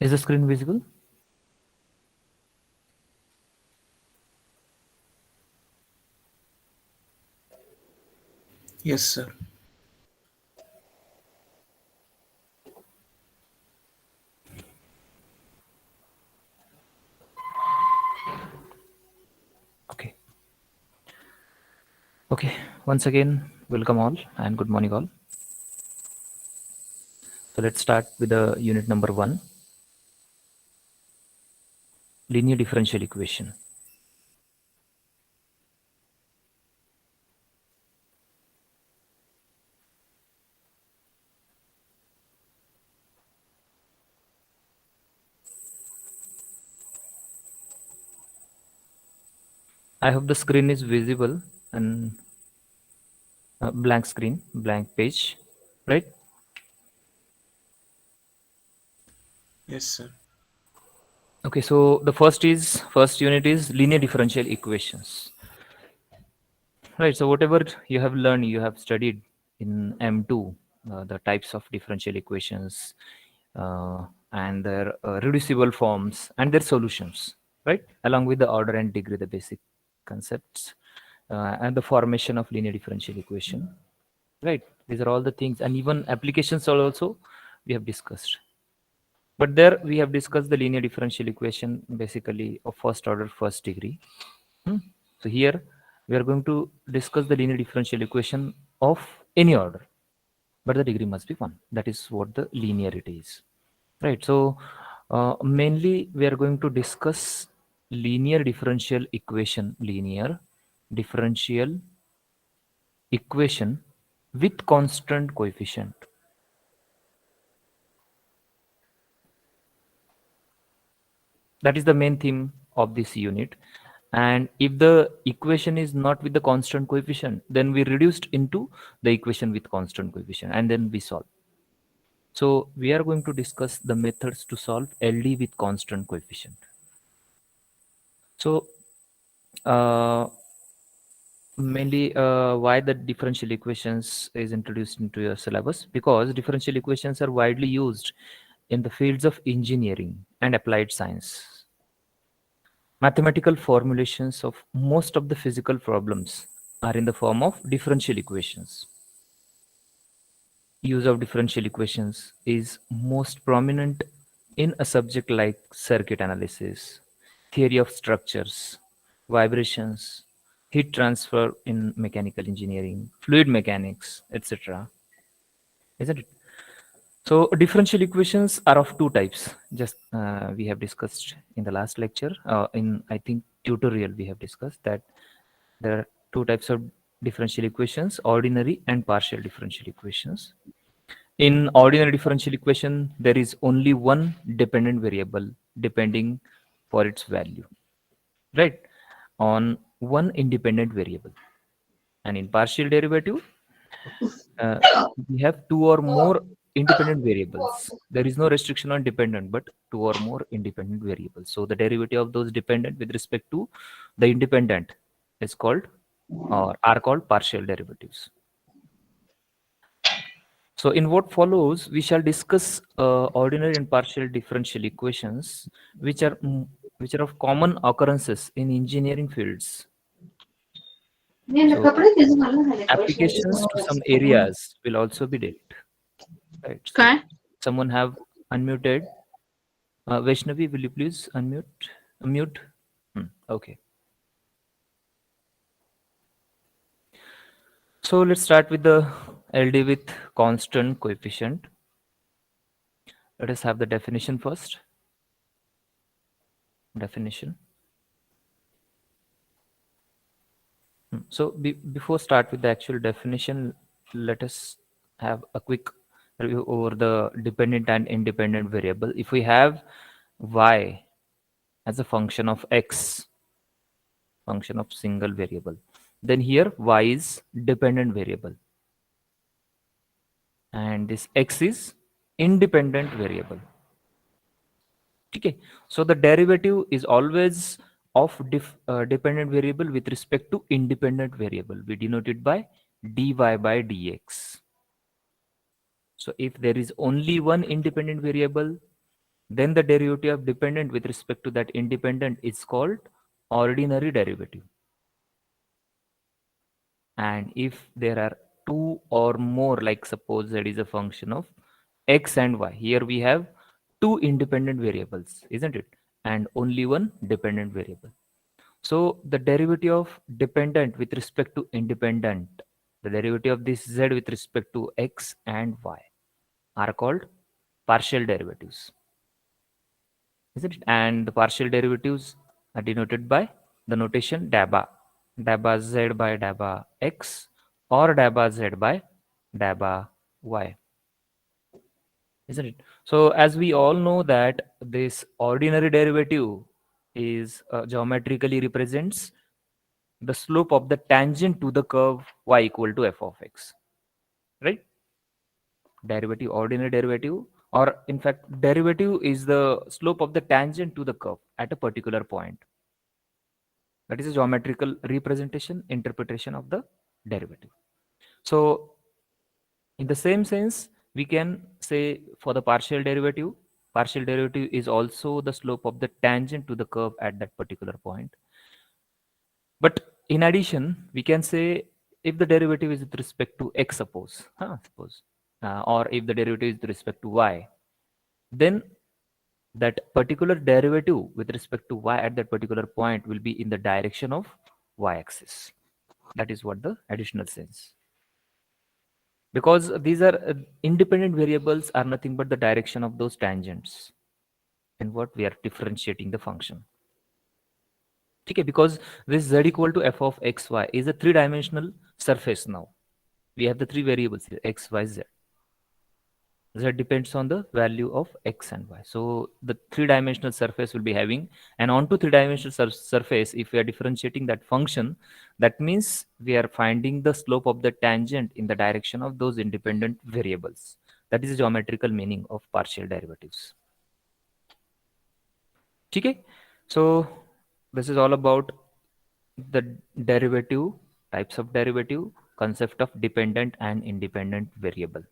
Is the screen visible? Yes, sir. Okay. Okay. Once again, welcome all and good morning all. So let's start with the unit number 1, linear differential equation. I hope the screen is visible and blank screen, blank page, right? Yes, sir. Okay, so the first unit is linear differential equations. Right. So whatever you have learned, you have studied in M2, the types of differential equations and their reducible forms and their solutions, right? Along with the order and degree, the basic concepts and the formation of linear differential equation, right? These are all the things, and even applications are also we have discussed. But there we have discussed the linear differential equation basically of first order, first degree. Hmm. So here we are going to discuss the linear differential equation of any order, but the degree must be 1. That is what the linearity is. Right. So mainly we are going to discuss linear differential equation with constant coefficient. That is the main theme of this unit. And if the equation is not with the constant coefficient, then we reduced into the equation with constant coefficient and then we solve. So we are going to discuss the methods to solve LD with constant coefficient. So uh, mainly why the differential equations is introduced into your syllabus, because differential equations are widely used in the fields of engineering and applied science. Mathematical formulations of most of the physical problems are in the form of differential equations. Use of differential equations is most prominent in a subject like circuit analysis, theory of structures, vibrations, heat transfer in mechanical engineering, fluid mechanics, etc. Isn't it? So differential equations are of two types. Just we have discussed in the last lecture. In I think tutorial we have discussed that there are two types of differential equations: ordinary and partial differential equations. In ordinary differential equation, there is only one dependent variable depending for its value, right? On one independent variable. And in partial derivative, uh, we have two or more independent variables. There is no restriction on dependent, but two or more independent variables. So the derivative of those dependent with respect to the independent is called or are called partial derivatives. So in what follows, we shall discuss ordinary and partial differential equations, which are of common occurrences in engineering fields. So applications to some areas will also be dealt. Right. So काय someone have unmuted. Vaishnavi, will you please unmute? Unmute. Okay. So let's start with the LD with constant coefficient. Let us have the definition first. Definition. So before start with the actual definition, let us have a quick review over the dependent and independent variable. If we have y as a function of x, function of single variable, then here y is dependent variable and this x is independent variable. Okay, so the derivative is always of dependent variable with respect to independent variable. We denote it by dy by dx. So if there is only one independent variable, Then the derivative of dependent with respect to that independent is called ordinary derivative. And if there are two or more, like suppose that is a function of x and y, here we have two independent variables, isn't it? And only one dependent variable. So the derivative of dependent with respect to independent, the derivative of this z with respect to x and y are called partial derivatives, isn't it? And the partial derivatives are denoted by the notation dabba, dabba z by dabba x or dabba z by dabba y, isn't it? So as we all know that this ordinary derivative is geometrically represents the slope of the tangent to the curve y equal to f of x, right? Derivative, ordinary derivative, or in fact derivative is the slope of the tangent to the curve at a particular point. That is a geometrical representation interpretation of the derivative. So in the same sense we can say for the partial derivative is also the slope of the tangent to the curve at that particular point. But in addition, we can say if the derivative is with respect to x, or if the derivative is with respect to y, then that particular derivative with respect to y at that particular point will be in the direction of y-axis. That is what the additional sense. Because these are independent variables are nothing but the direction of those tangents and what we are differentiating the function. Okay, because this z equal to f of x y is a three-dimensional surface now. We have the three variables here, x, y, z. Z depends on the value of x and y. So the three-dimensional surface will be having, and onto three-dimensional surface, if we are differentiating that function, that means we are finding the slope of the tangent in the direction of those independent variables. That is the geometrical meaning of partial derivatives. Okay, so this is all about the derivative, types of derivative, concept of dependent and independent variable.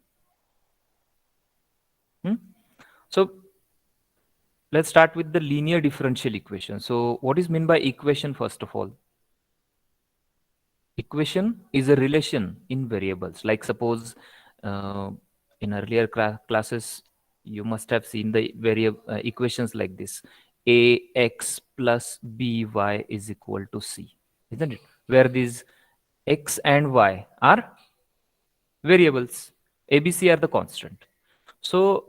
Hmm? So let's start with the linear differential equation. So what is meant by equation first of all? Equation is a relation in variables. Like suppose uh, in earlier classes, you must have seen the variable equations like this: ax plus by is equal to c, isn't it? Where these x and y are variables, abc are the constant. So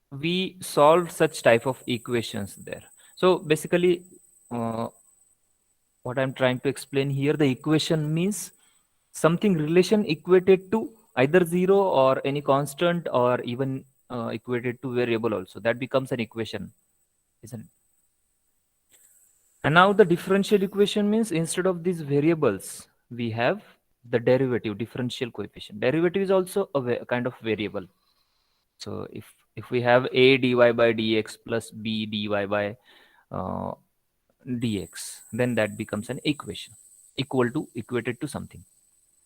we solve such type of equations there. So basically, uh, what I'm trying to explain here, the equation means something relation equated to either zero or any constant, or even equated to variable also. That becomes an equation, isn't it? And now the differential equation means instead of these variables, we have the derivative, differential coefficient. Derivative is also a kind of variable. So if we have a dy by dx plus b dy by uh, dx, then that becomes an equation equal to equated to something,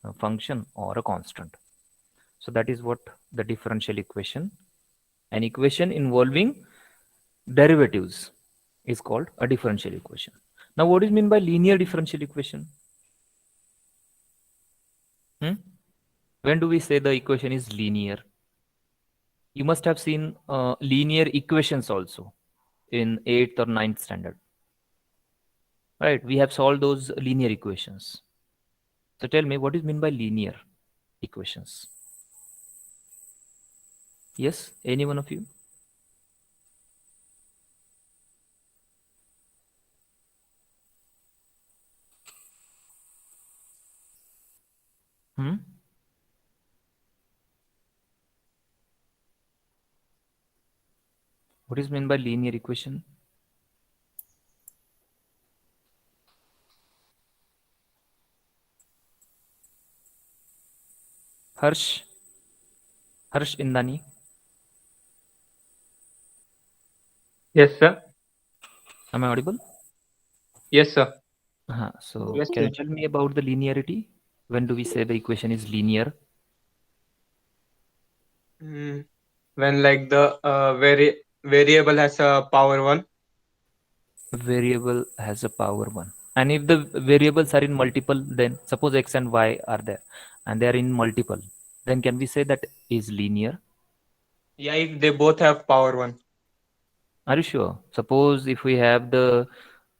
a function or a constant. So that is what the differential equation. An equation involving derivatives is called a differential equation. Now, what is meant by linear differential equation? Hmm? When do we say the equation is linear? You must have seen linear equations also in 8th or ninth standard, right? We have solved those linear equations. So tell me, what is meant by linear equations? Yes, any one of you? Hmm? What is meant by linear equation? Harsh, Harsh Indani. Yes, sir. Am I audible? Yes, sir. So Yes, can you sir. tell me about the linearity? When do we say the equation is linear? Mm, when like the very variable has a power 1. Variable has a power 1. And if the variables are in multiple, then suppose x and y are there and they are in multiple, then can we say that is linear? Yeah, if they both have power 1. Are you sure? Suppose if we have the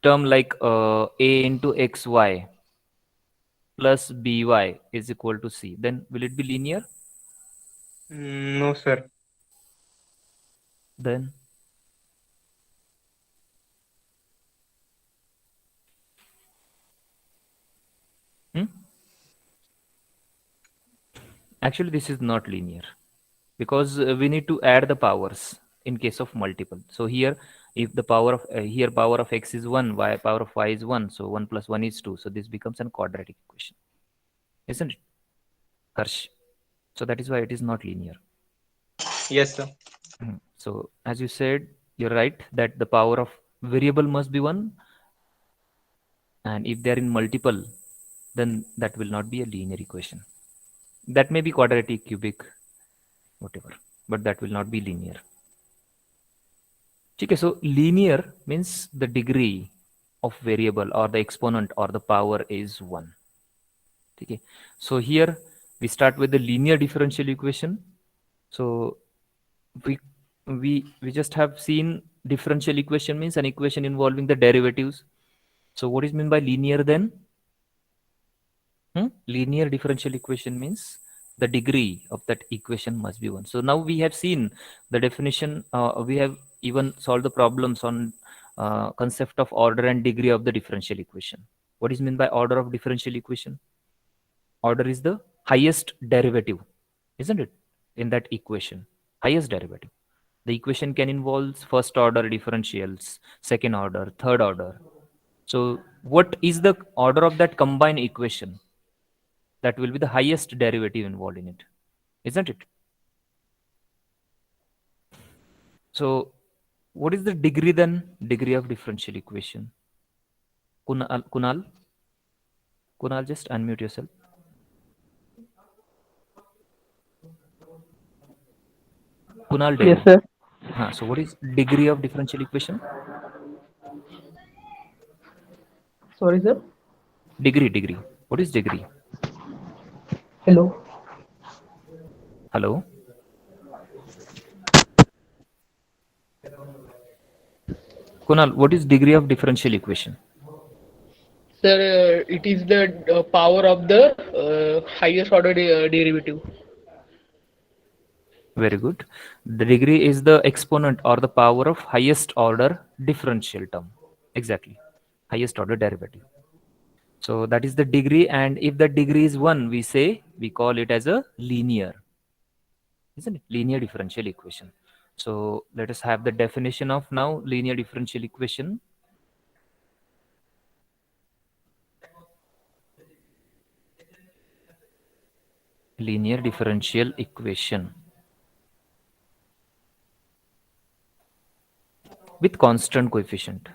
term like a into xy plus by is equal to c, then will it be linear? No, sir. Then hmm? Actually this is not linear, because we need to add the powers in case of multiple. So here, if the power of here power of x is 1, y power of y is 1, so 1 plus 1 is 2, so this becomes a quadratic equation, isn't it, Harsh? So that is why it is not linear. Yes, sir. So as you said, you're right that the power of variable must be 1, and if they are in multiple, then that will not be a linear equation. That may be quadratic, cubic, whatever, but that will not be linear. Okay, so linear means the degree of variable or the exponent or the power is 1. Okay, so here we start with the linear differential equation. So we we just have seen differential equation means an equation involving the derivatives. So what is meant by linear then? Linear differential equation means the degree of that equation must be 1. So now we have seen the definition. We have even solved the problems on concept of order and degree of the differential equation. What is meant by order of differential equation? Order is the highest derivative, isn't it? In that equation, highest derivative. The equation can involve first order differentials, second order, third order. So what is the order of that combined equation? That will be the highest derivative involved in it, isn't it? So what is the degree then? Degree of differential equation. Kunal, just unmute yourself. Kunal Yes, Devi. sir. So what is degree of differential equation? Sorry, sir. Degree. What is degree? Hello. Hello. Kunal, what is degree of differential equation? Sir, it is the power of the highest order derivative. Very good. The degree is the exponent or the power of highest order differential term. Exactly. Highest order derivative. So that is the degree, and if the degree is 1, we call it as a linear, isn't it? Linear differential equation. So let us have the definition of now linear differential equation. Linear differential equation with constant coefficient.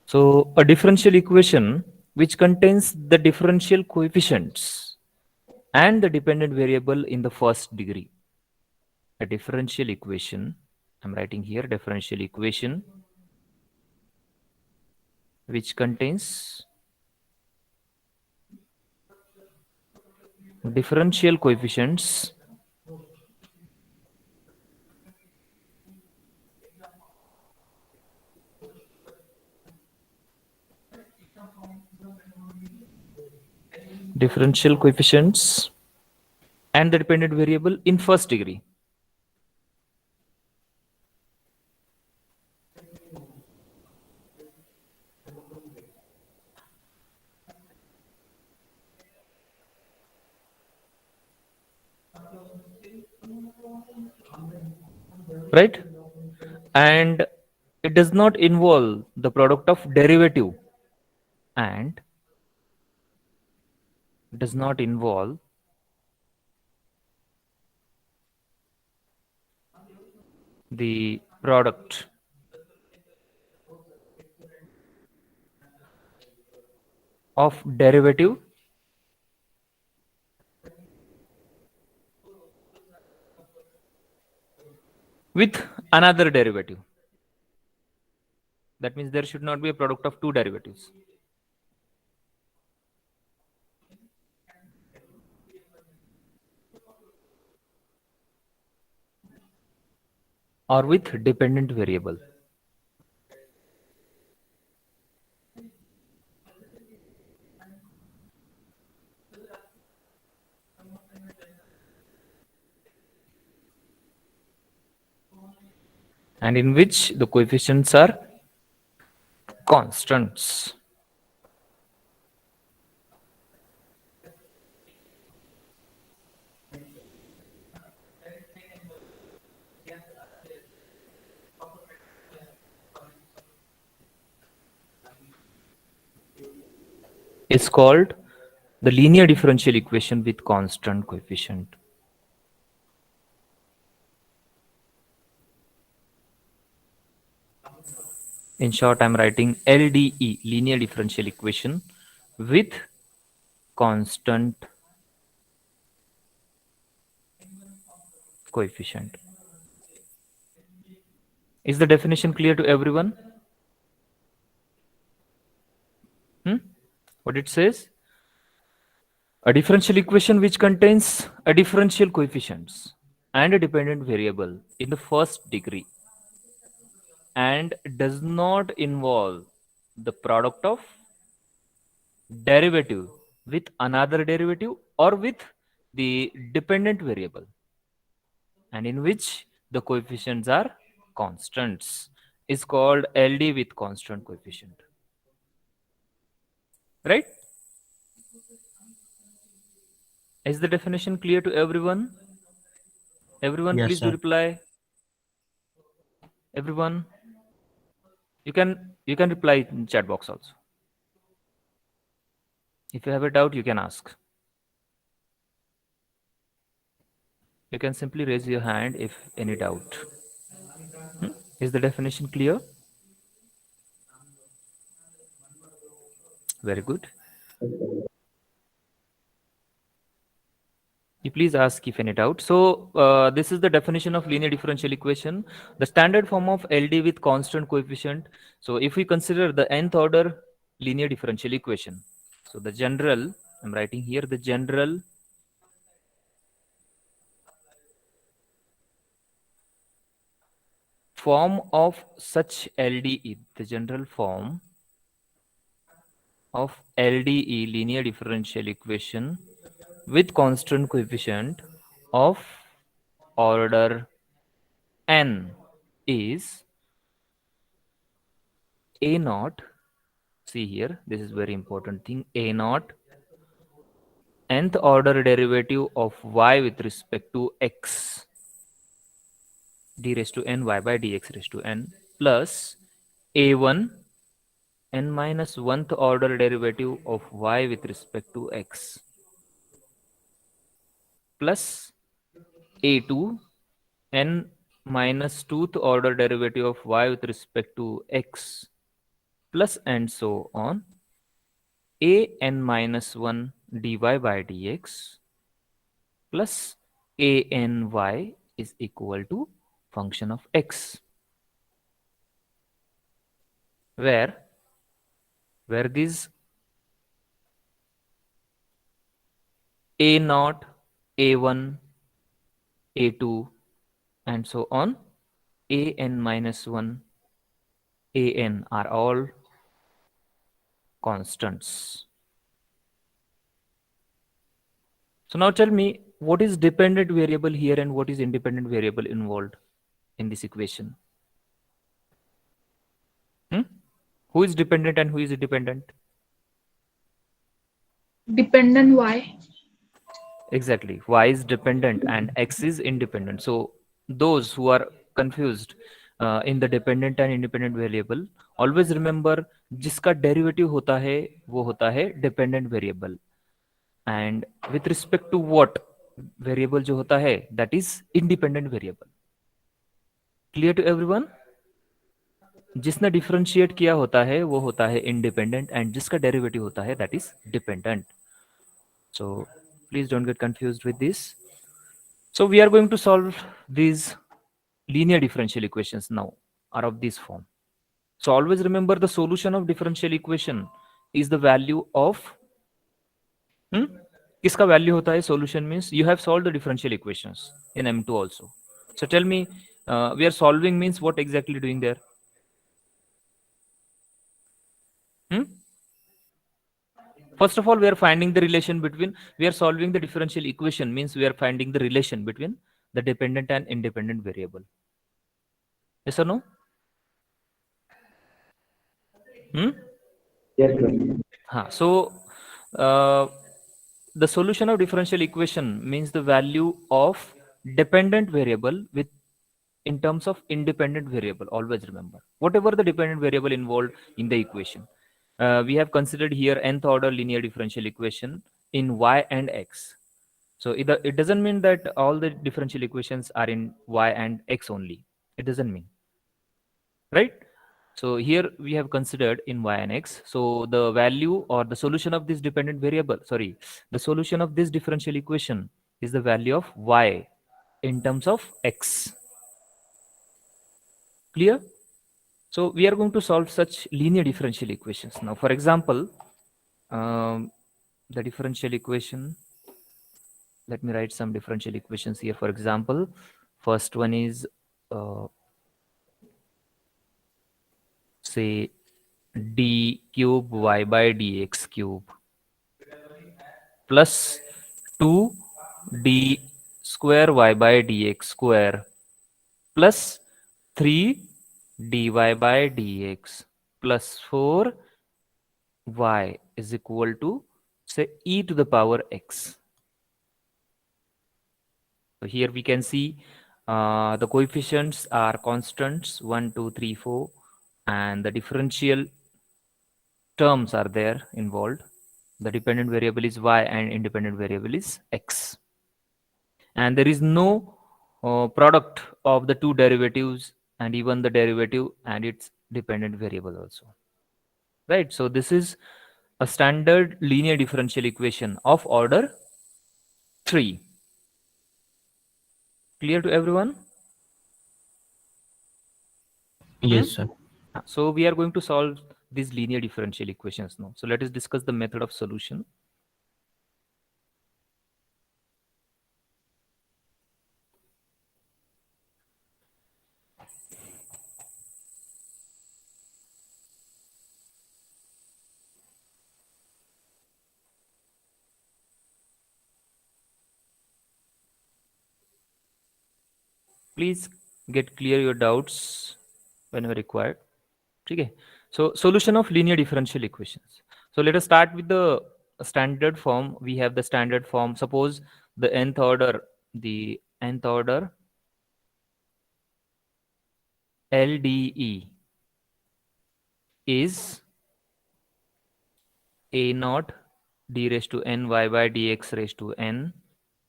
So a differential equation which contains the differential coefficients and the dependent variable in the first degree. A differential equation, I'm writing here differential equation which contains differential coefficients differential coefficients and the dependent variable in first degree. Right? And it does not involve the product of derivative and does not involve the product of derivative with another derivative. That means there should not be a product of two derivatives. Or with dependent variable. And in which the coefficients are constants. Is called the linear differential equation with constant coefficient. In short, I'm writing LDE, linear differential equation with constant coefficient. Is the definition clear to everyone? What it says? A differential equation which contains a differential coefficients and a dependent variable in the first degree and does not involve the product of derivative with another derivative or with the dependent variable, and in which the coefficients are constants, is called LD with constant coefficient. Right? Is the definition clear to everyone? Everyone, Yes, please do sir. reply. Everyone, you can reply in chat box also. If you have a doubt, you can ask. You can simply raise your hand if any doubt. Is the definition clear? Very good. You please ask if any doubt. So this is the definition of linear differential equation, the standard form of LD with constant coefficient. So if we consider the nth order linear differential equation, so the general, I'm writing here the general form of such LDE, the general form of LDE, linear differential equation with constant coefficient of order n, is a naught. See here, this is very important thing, a naught nth order derivative of y with respect to x, d raised to n y by dx raised to n, plus a1 n minus 1th order derivative of y with respect to x, plus a2 n minus 2th order derivative of y with respect to x, plus and so on, a n minus 1 dy by dx plus a n y is equal to function of x, where these a naught, a1, a2 and so on, a n minus 1, a n are all constants. So now tell me, what is dependent variable here and what is independent variable involved in this equation? Who is dependent and who is independent? Dependent Y. Exactly. Y is dependent and X is independent. So those who are confused in the dependent and independent variable, always remember जिसका derivative होता है वो होता है dependent variable, and with respect to what variable जो होता है that is independent variable. Clear to everyone? जिसने डिफरेंशिएट किया होता है वो होता है इंडिपेंडेंट, एंड जिसका डेरिवेटिव होता है that is dependent. So please don't get confused with this. So we are going to solve these linear differential equations now, are of this form. So always remember, the solution of differential equation is the value of किसका value होता है solution means you have solved the differential equations in M2 also. So tell me, we are solving means what exactly doing there? Hmm? First of all, we are finding the relation between, we are solving the differential equation means we are finding the relation between the dependent and independent variable. Yes or no? Hmm? Yes, sir. So uh, the solution of differential equation means the value of dependent variable with in terms of independent variable. Always remember, whatever the dependent variable involved in the equation. We have considered here nth order linear differential equation in y and x. So it doesn't mean that all the differential equations are in y and x only. It doesn't mean, right? So here we have considered in y and x. So the value or the solution of this dependent variable, sorry, the solution of this differential equation is the value of y in terms of x. Clear? So we are going to solve such linear differential equations. Now, for example, the differential equation, let me write some differential equations here. For example, first one is, say, d cube y by dx cube plus 2d square y by dx square plus 3 dy by dx plus 4 y is equal to, say, e to the power x. So here we can see the coefficients are constants 1, 2, 3, 4, and the differential terms are there involved. The dependent variable is y and independent variable is x. And there is no product of the two derivatives and even the derivative and its dependent variable also. Right? So this is a standard linear differential equation of order 3. Clear to everyone? Yes, sir. So we are going to solve these linear differential equations now. So let us discuss the method of solution. Please get clear your doubts whenever required. Okay. So solution of linear differential equations. So let us start with the standard form. We have the standard form. Suppose the nth order LDE is a naught d raised to n y by dx raised to n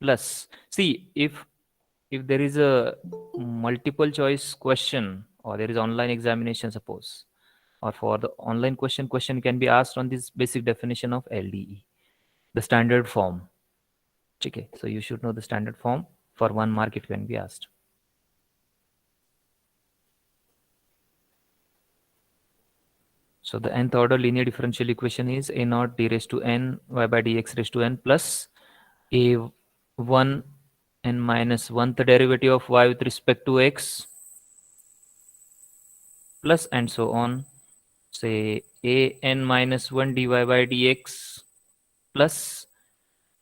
plus. See, if there is a multiple choice question or there is online examination, suppose, or for the online question can be asked on this basic definition of LDE, the standard form. Okay, so you should know the standard form. For 1 mark it can be asked. So the nth order linear differential equation is a naught d raised to n y by dx raised to n plus a 1 n minus 1th derivative of y with respect to x plus and so on. Say a n minus 1 dy by dx plus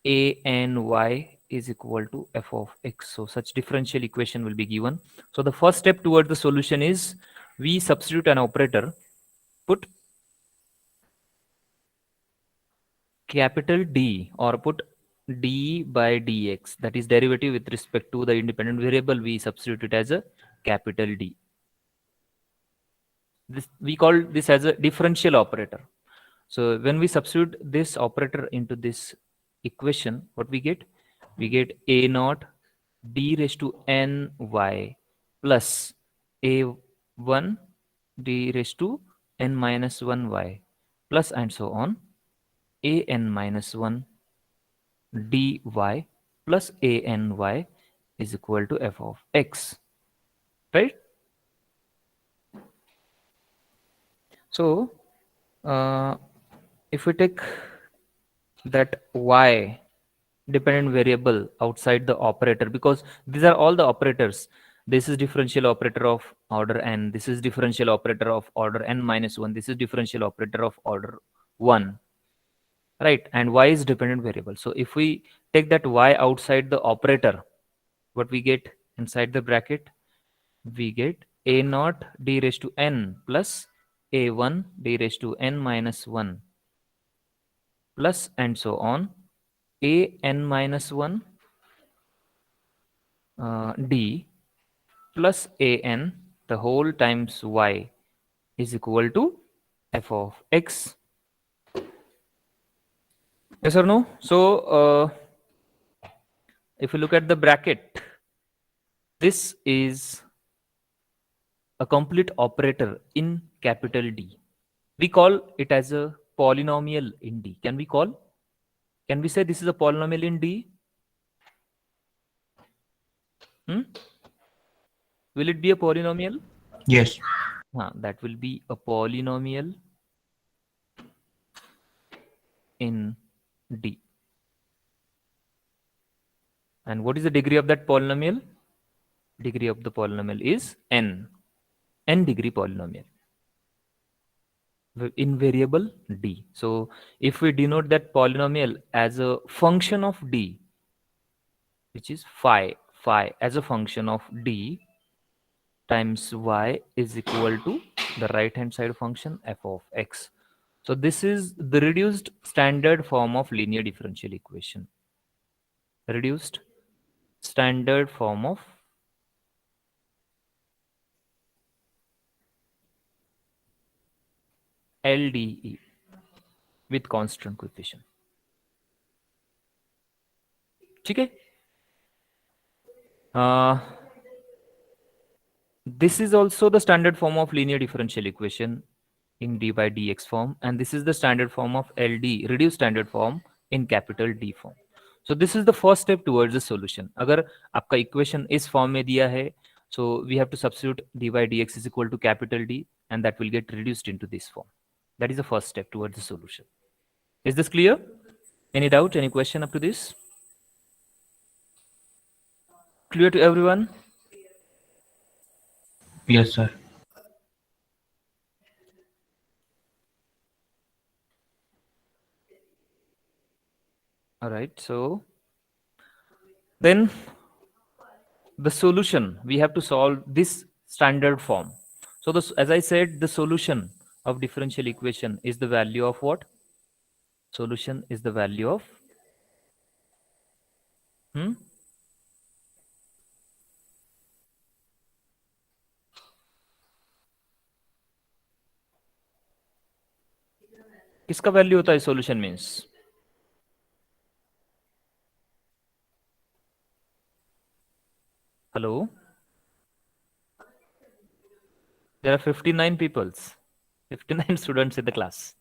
a n y is equal to f of x. So such differential equation will be given. So the first step towards the solution is we substitute an operator, put capital D or put d by dx, that is derivative with respect to the independent variable, we substitute it as a capital D. This we call this as a differential operator. So when we substitute this operator into this equation, what we get? We get a naught d raised to n y plus a 1 d raised to n minus 1 y plus and so on a n minus 1 dy plus a n y is equal to f of x, right? So if we take that y dependent variable outside the operator, because these are all the operators, this is differential operator of order n, this is differential operator of order n minus 1, this is differential operator of order 1, right? And y is dependent variable. So if we take that y outside the operator, what we get inside the bracket, we get a naught d raised to n plus a1 d raised to n minus 1 plus and so on a n minus 1 d plus a n the whole times y is equal to f of x. Yes or no? So if you look at the bracket, this is a complete operator in capital D. We call it as a polynomial in D. Can we say this is a polynomial in D? Hmm? Will it be a polynomial? Yes. That will be a polynomial in D. And what is the degree of that polynomial? Degree of the polynomial is n. N degree polynomial in variable D. So if we denote that polynomial as a function of D, which is phi as a function of D times y is equal to the right hand side function f of x. So this is the reduced standard form of linear differential equation. Reduced standard form of LDE with constant coefficient. ठीक है? This is also the standard form of linear differential equation in d by dx form, and this is the standard form of LD, reduced standard form in capital D form. So this is the first step towards the solution. अगर आपका equation इस form में दिया है, so we have to substitute d by dx is equal to capital D, and that will get reduced into this form. That is the first step towards the solution. Is this clear? Any doubt? Any question up to this? Clear to everyone? Yes, sir. All right. So then the solution, we have to solve this standard form. So this, as I said, the solution of differential equation is the value of what? Solution is the value of hmm? किसका value होता है solution means? Hello? There are 59 peoples, 59 students in the class.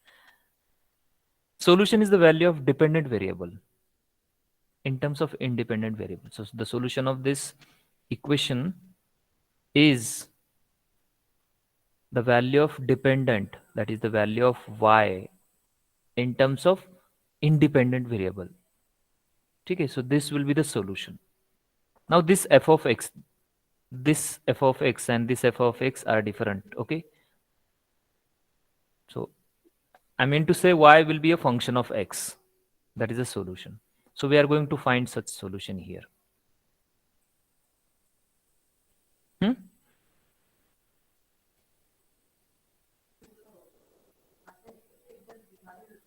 Solution is the value of dependent variable in terms of independent variable. So the solution of this equation is the value of dependent, that is the value of y in terms of independent variable. Okay, so this will be the solution. Now this f of x, this f of x and this f of x are different. Okay, so I mean to say y will be a function of x. That is a solution. So we are going to find such solution here. Hmm?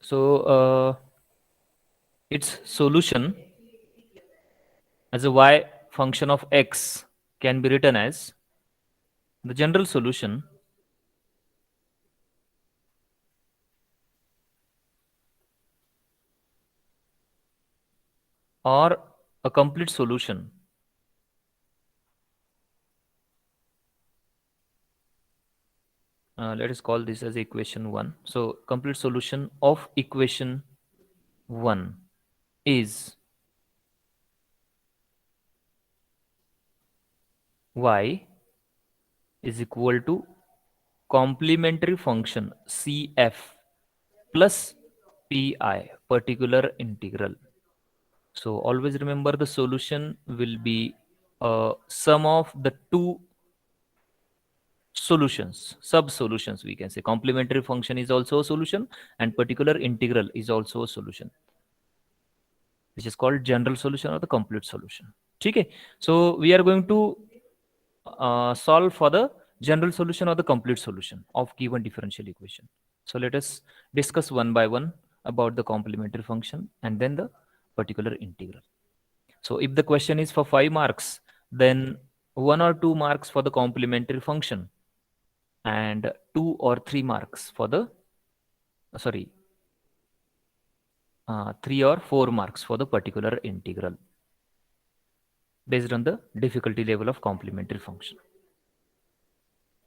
So its solution as a y function of x can be written as the general solution or a complete solution let us call this as equation 1. So complete solution of equation 1 is y is equal to complementary function CF plus PI, particular integral. So always remember the solution will be sum of the two solutions, sub solutions, we can say. Complementary function is also a solution, and particular integral is also a solution, which is called general solution or the complete solution. Okay, so we are going to solve for the general solution or the complete solution of given differential equation. So let us discuss one by one about the complementary function and then the particular integral. So if the question is for 5 marks, then 1 or 2 marks for the complementary function and 2 or 3 marks for the, sorry, 3 or 4 marks for the particular integral based on the difficulty level of complementary function.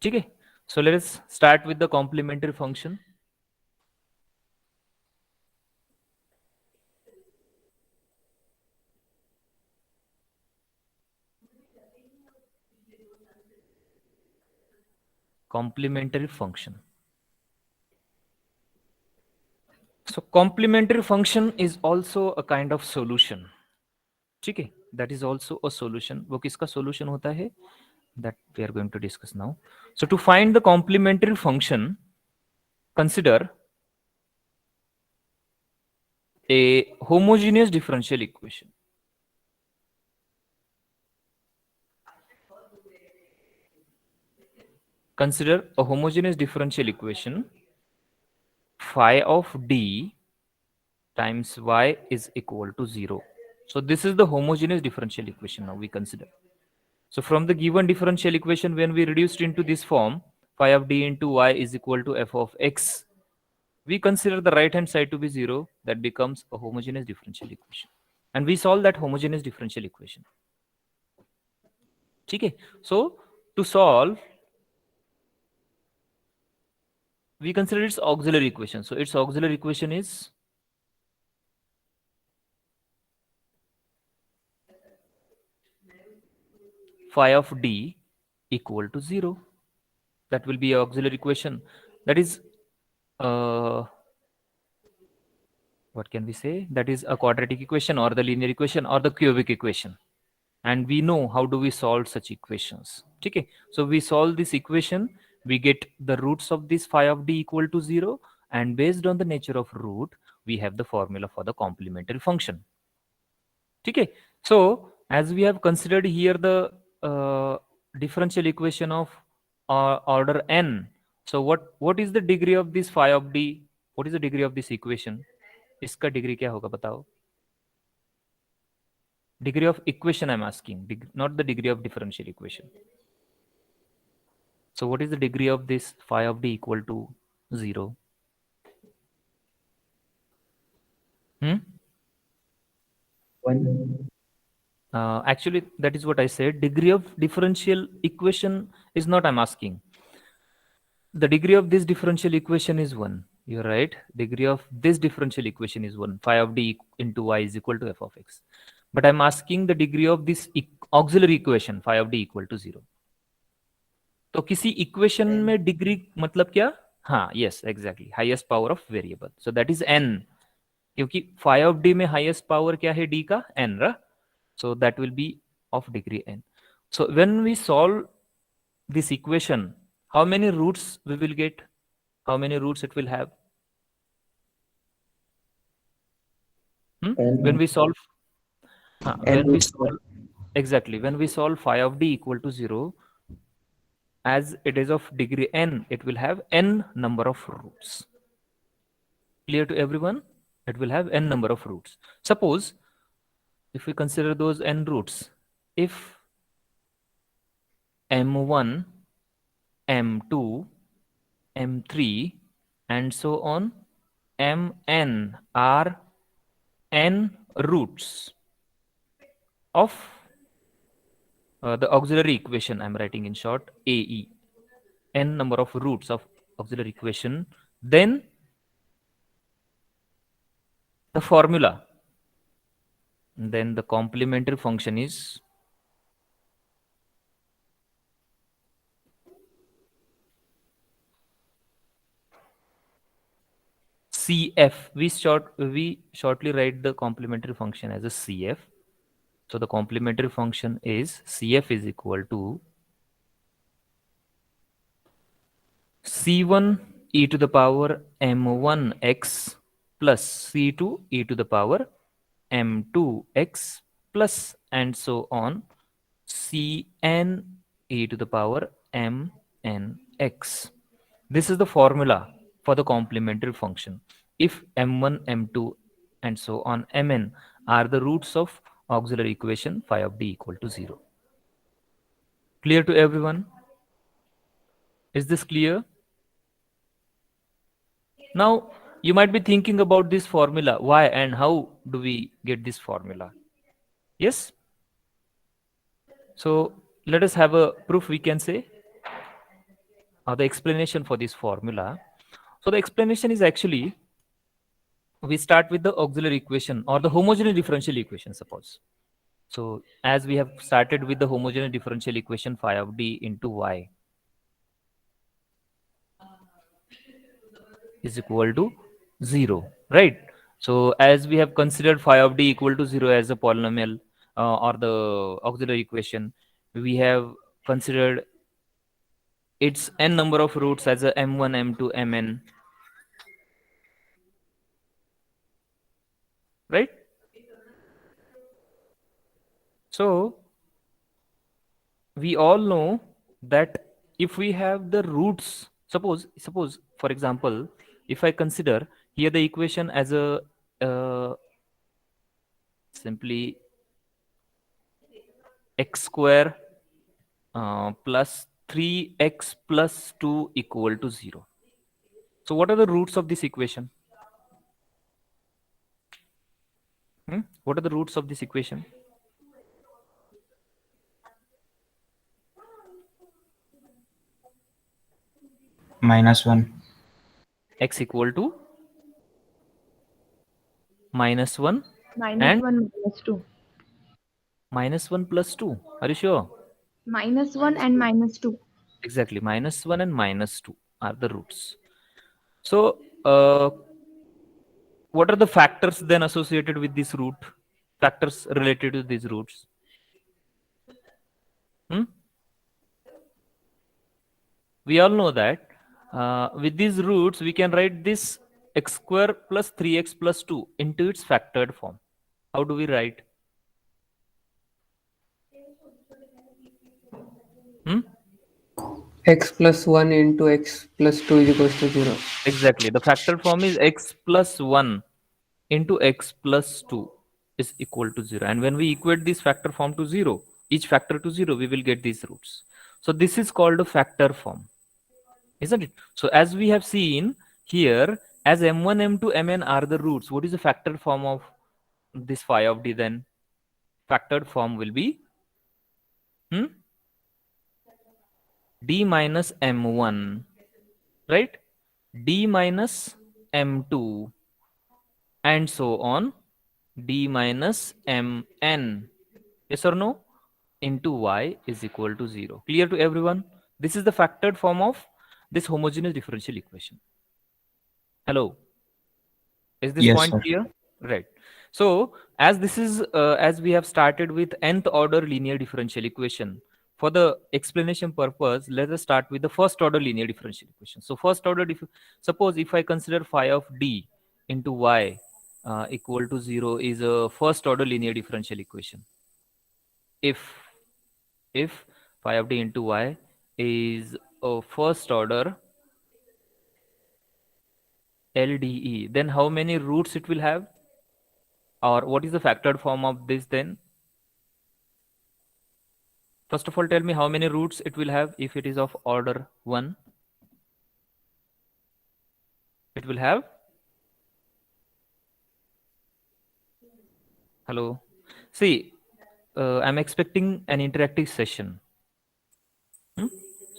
Okay, so let us start with the complementary function. Complementary function. So complementary function is also a kind of solution. ठीक है, that is also a solution. वो किसका solution होता है? That we are going to discuss now. So to find the complementary function, consider a homogeneous differential equation. Consider a homogeneous differential equation. Phi of d times y is equal to 0. So this is the homogeneous differential equation now we consider. So from the given differential equation, when we reduced into this form, phi of d into y is equal to f of x, we consider the right hand side to be 0. That becomes a homogeneous differential equation. And we solve that homogeneous differential equation. Okay? So to solve, we consider its auxiliary equation. So its auxiliary equation is phi of d equal to 0. That will be auxiliary equation. That is, what can we say? That is a quadratic equation or the linear equation or the cubic equation. And we know how do we solve such equations. Okay, so we solve this equation, we get the roots of this phi of d equal to 0, and based on the nature of root, we have the formula for the complementary function. Okay, so as we have considered here the differential equation of order n, so what is the degree of this phi of d? What is the degree of this equation? इसका degree क्या होगा बताओ? Degree of equation I'm asking, not the degree of differential equation. So what is the degree of this phi of d equal to 0? One. Actually, that is what I said. Degree of differential equation is not I'm asking. The degree of this differential equation is 1. You're right. Degree of this differential equation is 1. Phi of d into y is equal to f of x. But I'm asking the degree of this auxiliary equation, phi of d equal to 0. तो किसी equation में degree मतलब क्या? हाँ, yes exactly, highest power of variable. So that is n, क्योंकि phi of d में highest power क्या है? d का n, right? So that will be of degree n. So when we solve this equation, how many roots we will get? How many roots it will have? N. When we solve, N when we roots. solve, exactly, when we solve phi of d equal to 0, as it is of degree n, it will have n number of roots. Clear to everyone? It will have n number of roots. Suppose if we consider those n roots, if m1, m2, m3, and so on, mn are n roots of the auxiliary equation I'm writing in short, AE, n number of roots of auxiliary equation, then the formula, then the complementary function is CF. We shortly write the complementary function as a CF. So the complementary function is CF is equal to C1 e to the power m1x plus C2 e to the power m2x plus and so on Cn e to the power mnx. This is the formula for the complementary function. If m1, m2 and so on mn are the roots of auxiliary equation phi of d equal to 0. Clear to everyone? Is this clear? Now, you might be thinking about this formula. Why and how do we get this formula? Yes? So, let us have a proof, we can say, or the explanation for this formula. So, the explanation is actually we start with the auxiliary equation or the homogeneous differential equation, suppose. So, as we have started with the homogeneous differential equation phi of d into y is equal to 0, right? So as we have considered phi of d equal to 0 as a polynomial or the auxiliary equation, we have considered its n number of roots as a m1, m2, mn, right? So we all know that if we have the roots, suppose for example, if I consider here the equation as a simply x square plus 3x plus 2 equal to 0. So what are the roots of this equation? What are the roots of this equation? -1. X equal to minus 1 Minus and 1, minus 2. minus 1 plus 2. Are you sure? Minus 1 and minus 2. Exactly. Minus 1 and minus 2 are the roots. So what are the factors then associated with this root? Factors related to these roots? Hmm? We all know that with these roots we can write this x square plus 3x plus 2 into its factored form. How do we write? Hmm? X plus 1 into x plus 2 is equals to 0. Exactly. The factored form is x plus 1 into x plus 2 is equal to 0. And when we equate this factor form to 0, each factor to 0, we will get these roots. So this is called a factor form, isn't it? So as we have seen here, as m1, m2, mn are the roots, what is the factored form of this phi of d then? Factored form will be hmm? d minus m1, right? D minus m2 and so on d minus mn, yes or no, into y is equal to 0. Clear to everyone? This is the factored form of this homogeneous differential equation. Hello, is this Yes, point sir. clear? Right. So as this is as we have started with nth order linear differential equation, for the explanation purpose let us start with the first order linear differential equation. So first order suppose if I consider phi of d into y equal to 0 is a first order linear differential equation. If phi of d into y is a first order LDE, then how many roots it will have? Or what is the factored form of this then? First of all, tell me how many roots it will have if it is of order 1. It will have, hello. See, I'm expecting an interactive session.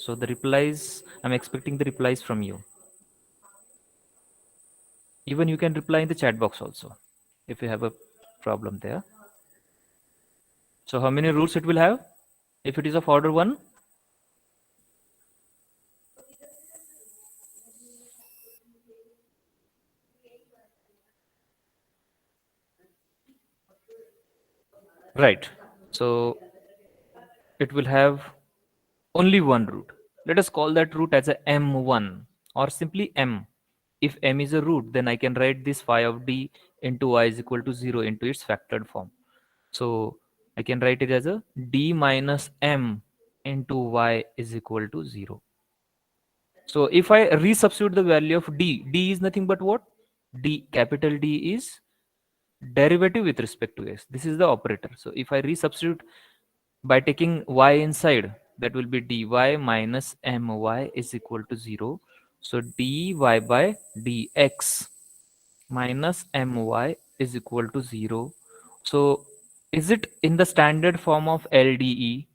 So the replies, I'm expecting the replies from you. Even you can reply in the chat box also if you have a problem there. So how many roots it will have if it is of order 1? Right. So it will have only one root. Let us call that root as a m1 or simply m. If m is a root, then I can write this phi of d into y is equal to 0 into its factored form. So I can write it as a d minus m into y is equal to 0. So if I resubstitute the value of d is nothing but what? Capital D is derivative with respect to s. This is the operator. So if I resubstitute by taking y inside, that will be dy minus my is equal to 0. So dy by dx minus my is equal to 0. So is it in the standard form of LDE?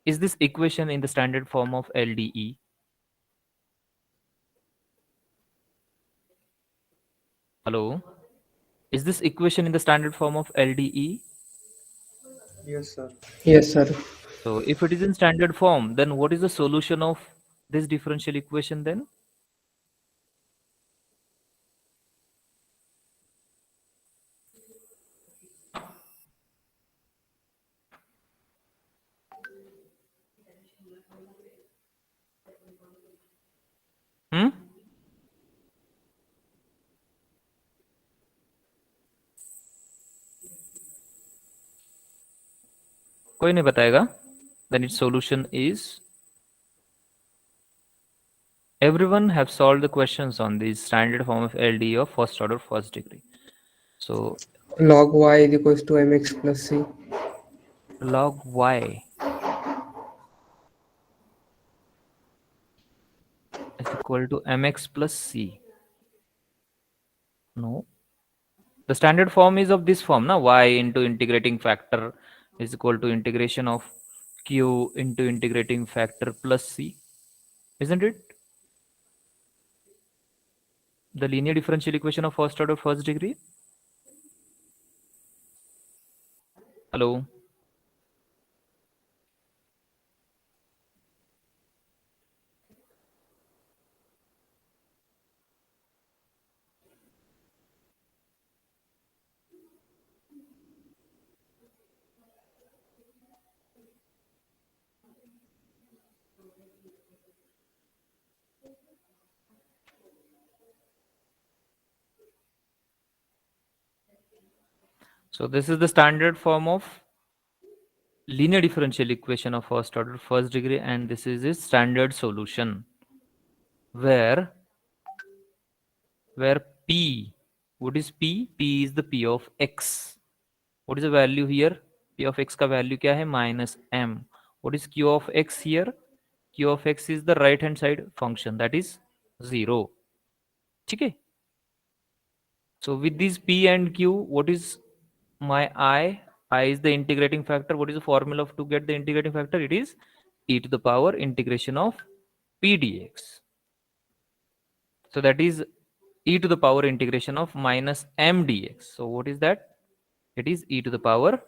Is this equation in the standard form of LDE? Hello? Is this equation in the standard form of LDE? Yes, sir. Yes, sir. So if it is in standard form, then what is the solution of this differential equation then? Hmm? कोई नहीं बताएगा. Then its solution is, everyone have solved the questions on the standard form of LDE of first order first degree. So Log y is equals to mx plus c. log y is equal to mx plus c. No. The standard form is of this form, na? Y into integrating factor is equal to integration of q into integrating factor plus c. Isn't it? The linear differential equation of first order first degree. Hello. So this is the standard form of linear differential equation of first order first degree, and this is its standard solution where p, what is p? P is the p of x. What is the value here? P of x का value क्या है? Minus m. What is q of x here? Q of x is the right hand side function, that is 0. ठीक है? So with these p and q, what is my I? I is the integrating factor. What is the formula to get the integrating factor? It is e to the power integration of p dx. So that is e to the power integration of minus m dx. So what is that? It is e to the power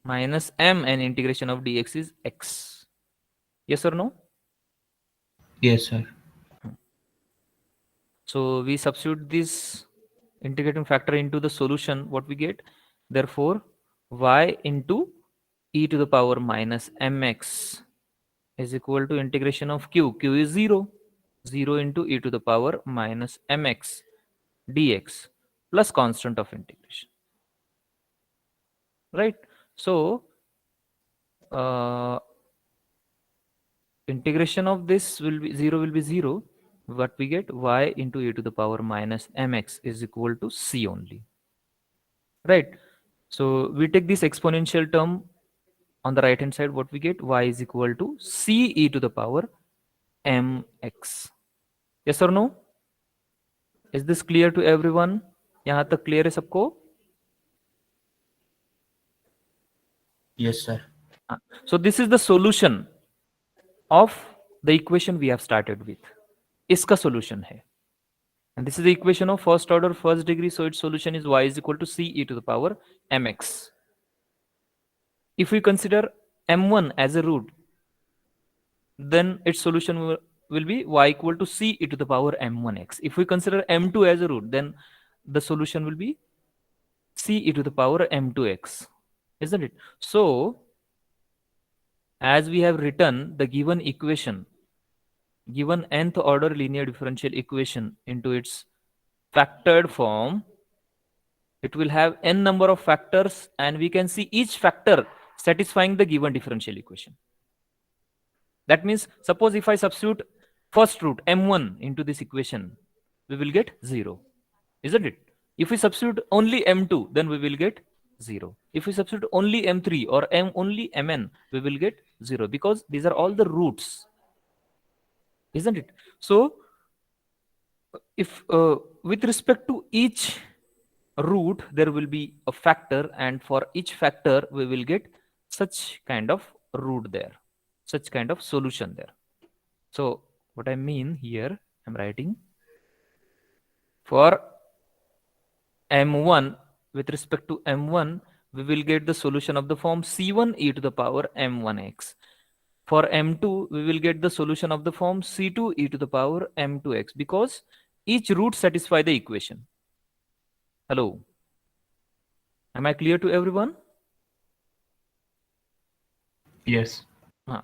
minus m, and integration of dx is x. Yes or no? Yes, sir. So we substitute this integrating factor into the solution, what we get? Therefore, y into e to the power minus mx is equal to integration of q. Q is 0. 0 into e to the power minus mx dx plus constant of integration. Right? So, integration of this will be 0 will be 0. What we get? Y into e to the power minus mx is equal to c only. Right? So we take this exponential term on the right hand side, what we get? Y is equal to c e to the power mx. Yes or no? Is this clear to everyone? यहाँ तक clear है सबको? Yes, sir. So this is the solution of the equation we have started with. इसका solution है. And this is the equation of first order, first degree. So its solution is y is equal to c e to the power mx. If we consider m1 as a root, then its solution will be y equal to c e to the power m1x. If we consider m2 as a root, then the solution will be c e to the power m2x, isn't it? So as we have written the given equation, given nth order linear differential equation into its factored form, it will have n number of factors, and we can see each factor satisfying the given differential equation. That means, suppose if I substitute first root m1 into this equation, we will get 0, isn't it? If we substitute only m2, then we will get 0. If we substitute only m3 or only mn, we will get 0, because these are all the roots, isn't it? So if with respect to each root there will be a factor, and for each factor we will get such kind of root there, such kind of solution there. So what I mean here, I'm writing for m1, with respect to m1 we will get the solution of the form c1 e to the power m1x. For m2 we will get the solution of the form c2 e to the power m2x, because each root satisfy the equation. Hello, am I clear to everyone? Yes.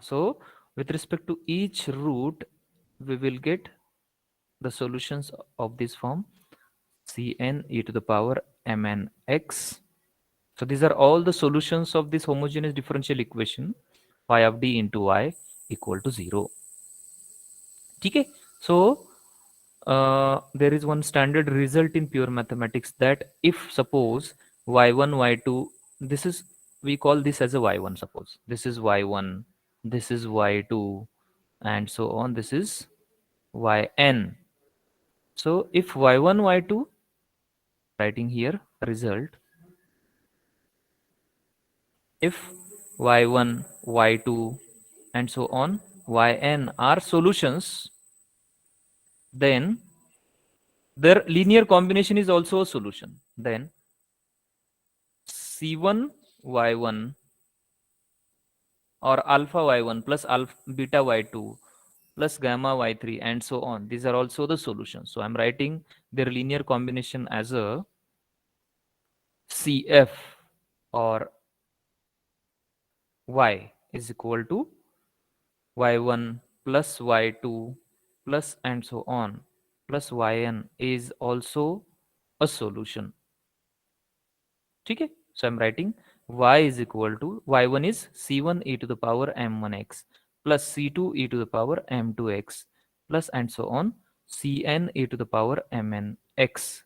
So with respect to each root we will get the solutions of this form cn e to the power mnx. So these are all the solutions of this homogeneous differential equation y of d into y equal to 0. Okay. So there is one standard result in pure mathematics, that if suppose y1 y2, this is, we call this as a y1, suppose this is y1, this is y2, and so on, this is yn. So if y1 y2, writing here result, if y1 y2 and so on yn are solutions, then their linear combination is also a solution. Then c1 y1 or alpha y1 plus alpha beta y2 plus gamma y3 and so on, these are also the solutions. So I'm writing their linear combination as a cf, or y is equal to y1 plus y2 plus and so on plus yn is also a solution. Okay. So I'm writing y is equal to y1 is c1 e to the power m1x plus c2 e to the power m2x plus and so on cn e to the power mnx,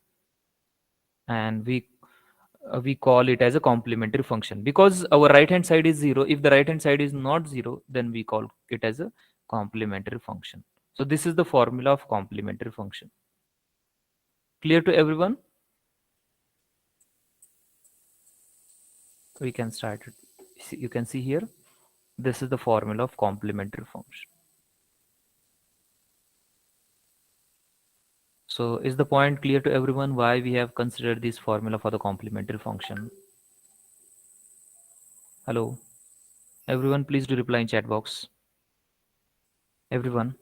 and we call it as a complementary function, because our right hand side is 0. If the right hand side is not 0, then we call it as a complementary function. So this is the formula of complementary function. Clear to everyone? We can start it. You can see here, this is the formula of complementary function. So is the point clear to everyone why we have considered this formula for the complementary function? Hello, everyone, please do reply in chat box. Everyone.